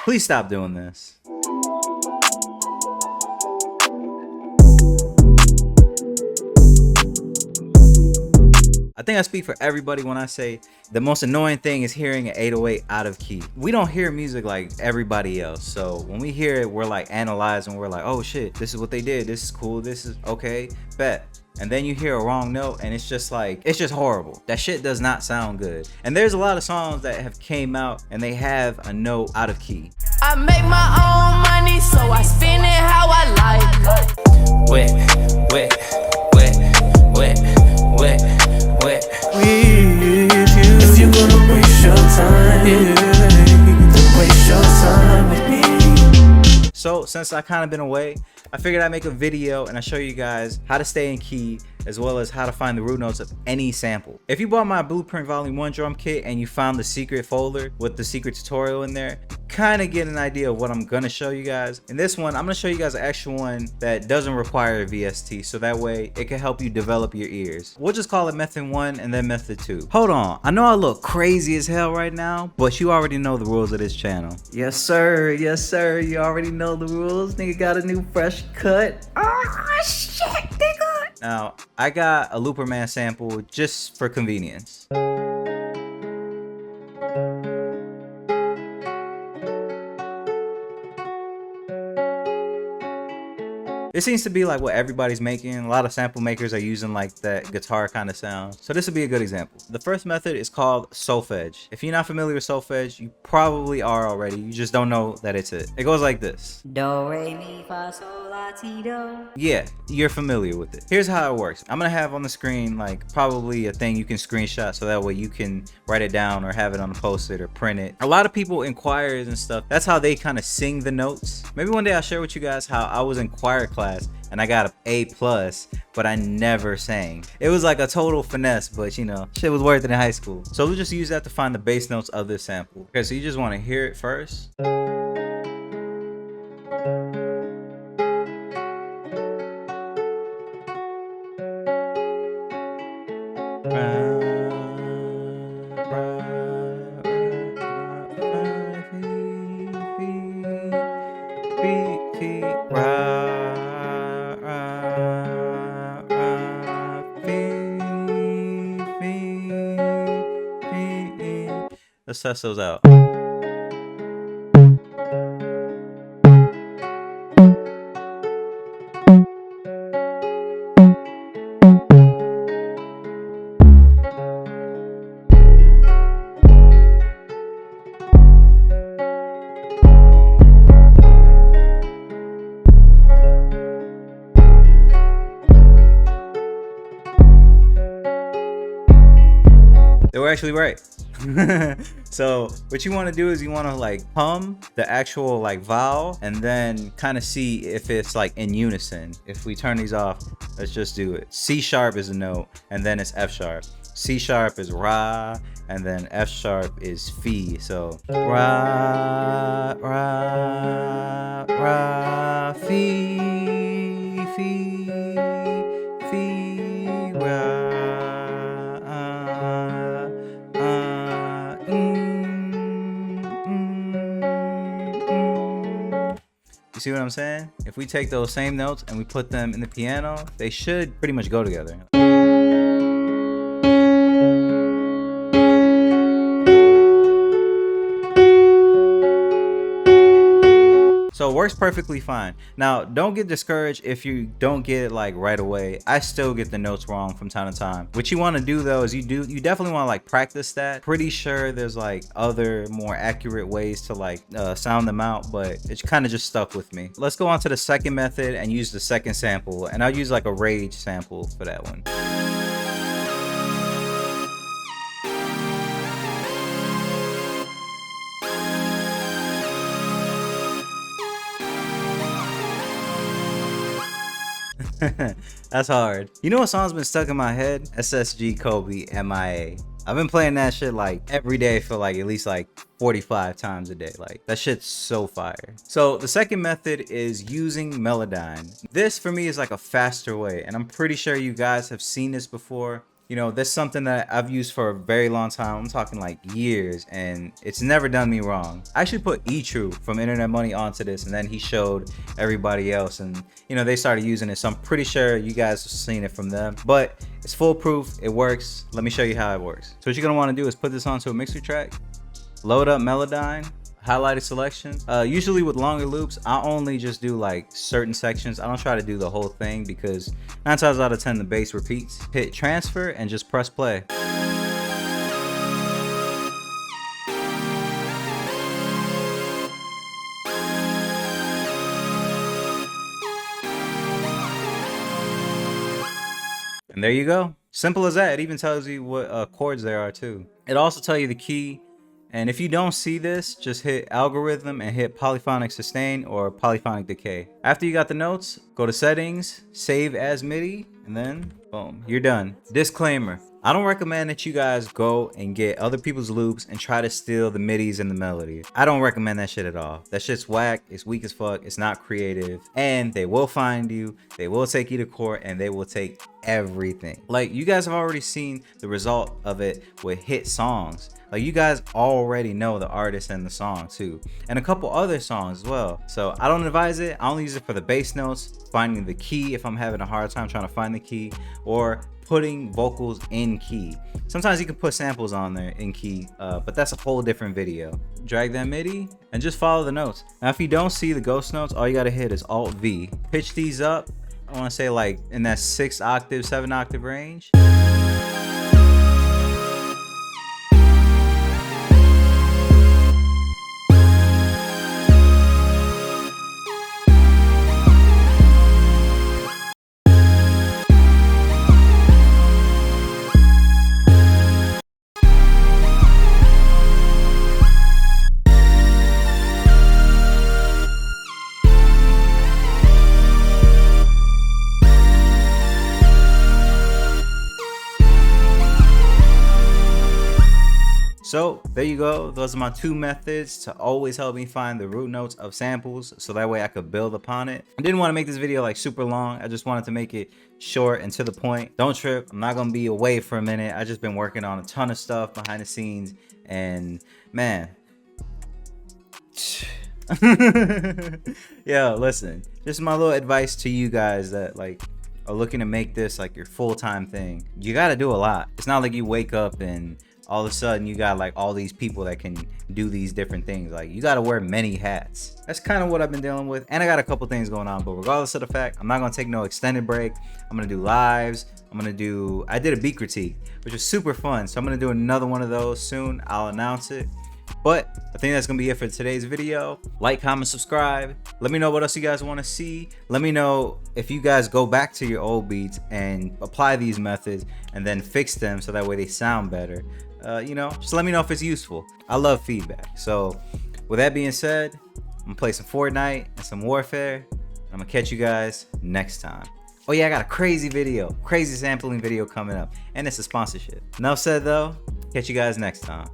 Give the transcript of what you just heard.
Please stop doing this. I think I speak for everybody when I say the most annoying thing is hearing an 808 out of key. We don't hear music like everybody else, so when we hear it, we're like analyzing, we're like, oh shit, this is what they did, this is cool, this is okay, bet. And then you hear a wrong note and it's just like, it's just horrible. That shit does not sound good. And there's a lot of songs that have came out and they have a note out of key. I make my own money, so I spend it how I like. Wet, wet, wet, wet, wet, wet. If you're gonna waste your time, then waste your time with me. So since I kind of been away, I figured I'd make a video and I show you guys how to stay in key, as well as how to find the root notes of any sample. If you bought my Blueprint Volume 1 drum kit and you found the secret folder with the secret tutorial in there, kind of get an idea of what I'm gonna show you guys. In this one, I'm gonna show you guys an actual one that doesn't require a VST, so that way it can help you develop your ears. We'll just call it method 1 and then method 2. Hold on, I know I look crazy as hell right now, but you already know the rules of this channel. Yes sir, you already know the rules. Nigga got a new fresh cut. Oh shit, nigga. Now, I got a Looperman sample just for convenience. This seems to be like what everybody's making. A lot of sample makers are using like that guitar kind of sound. So this would be a good example. The first method is called solfege. If you're not familiar with solfege, you probably are already. You just don't know that it's it. It goes like this. Do, re, mi, fa, sol, la, ti, do. Yeah, you're familiar with it. Here's how it works. I'm gonna have on the screen like probably a thing you can screenshot so that way you can write it down or have it on a post-it or print it. A lot of people in choirs and stuff, that's how they kind of sing the notes. Maybe one day I'll share with you guys how I was in choir class and I got an A+, but I never sang. It was like a total finesse, but you know, shit was worth it in high school. So we'll just use that to find the bass notes of this sample. Okay, so you just want to hear it first. Let's test those out. They were actually right. So what you want to do is you want to like hum the actual like vowel and then kind of see if it's like in unison. If we turn these off, let's just do it. C sharp is a note and then it's F sharp. C sharp is ra and then F sharp is fi. So ra ra ra fi fi fi ra. See what I'm saying? If we take those same notes and we put them in the piano, they should pretty much go together. So it works perfectly fine. Now, don't get discouraged if you don't get it like right away. I still get the notes wrong from time to time. What you want to do though is you definitely want to like practice that. Pretty sure there's like other more accurate ways to like sound them out, but it's kind of just stuck with me. Let's go on to the second method and use the second sample, and I'll use like a rage sample for that one. That's hard. You know what song's been stuck in my head? SSG Kobe MIA. I've been playing that shit like every day for like at least like 45 times a day. Like that shit's so fire. So the second method is using Melodyne. This for me is like a faster way, and I'm pretty sure you guys have seen this before. You know, that's something that I've used for a very long time. I'm talking like years, and it's never done me wrong. I actually put E-True from Internet Money onto this, and then he showed everybody else, and you know, they started using it. So I'm pretty sure you guys have seen it from them, but it's foolproof. It works. Let me show you how it works. So what you're gonna want to do is put this onto a mixer track, load up Melodyne, highlighted selection. Usually with longer loops, I only just do like certain sections. I don't try to do the whole thing because 9 times out of 10 the bass repeats. Hit transfer and just press play. And there you go. Simple as that. It even tells you what chords there are too. It also tells you the key. And if you don't see this, just hit algorithm and hit polyphonic sustain or polyphonic decay. After you got the notes, go to settings, save as MIDI, and then boom, you're done. Disclaimer, I don't recommend that you guys go and get other people's loops and try to steal the MIDIs and the melody. I don't recommend that shit at all. That shit's whack, it's weak as fuck, it's not creative, and they will find you, they will take you to court, and they will take everything. Like, you guys have already seen the result of it with hit songs. Like, you guys already know the artist and the song too, and a couple other songs as well. So I don't advise it. I only use it for the bass notes, finding the key if I'm having a hard time trying to find the key, or putting vocals in key. Sometimes you can put samples on there in key, but that's a whole different video. Drag that MIDI and just follow the notes. Now if you don't see the ghost notes, all you gotta hit is Alt V. Pitch these up, I wanna say like in that 6 octave, 7 octave range. So there you go. Those are my 2 methods to always help me find the root notes of samples, so that way I could build upon it. I didn't want to make this video like super long. I just wanted to make it short and to the point. Don't trip, I'm not gonna be away for a minute. I just been working on a ton of stuff behind the scenes, and man, yeah, listen, just my little advice to you guys that like are looking to make this like your full-time thing. You got to do a lot. It's not like you wake up and all of a sudden you got like all these people that can do these different things. Like, you got to wear many hats. That's kind of what I've been dealing with, and I got a couple things going on, but regardless of the fact, I'm not gonna take no extended break. I'm gonna do lives. I did a beat critique, which was super fun, so I'm gonna do another one of those soon. I'll announce it. But I think that's gonna be it for today's video. Like, comment, subscribe. Let me know what else you guys want to see. Let me know if you guys go back to your old beats and apply these methods and then fix them so that way they sound better. You know, just let me know if it's useful. I love feedback. So with that being said, I'm gonna play some Fortnite and some Warfare. I'm gonna catch you guys next time. Oh yeah, I got a crazy sampling video coming up, and it's a sponsorship. Enough said though. Catch you guys next time.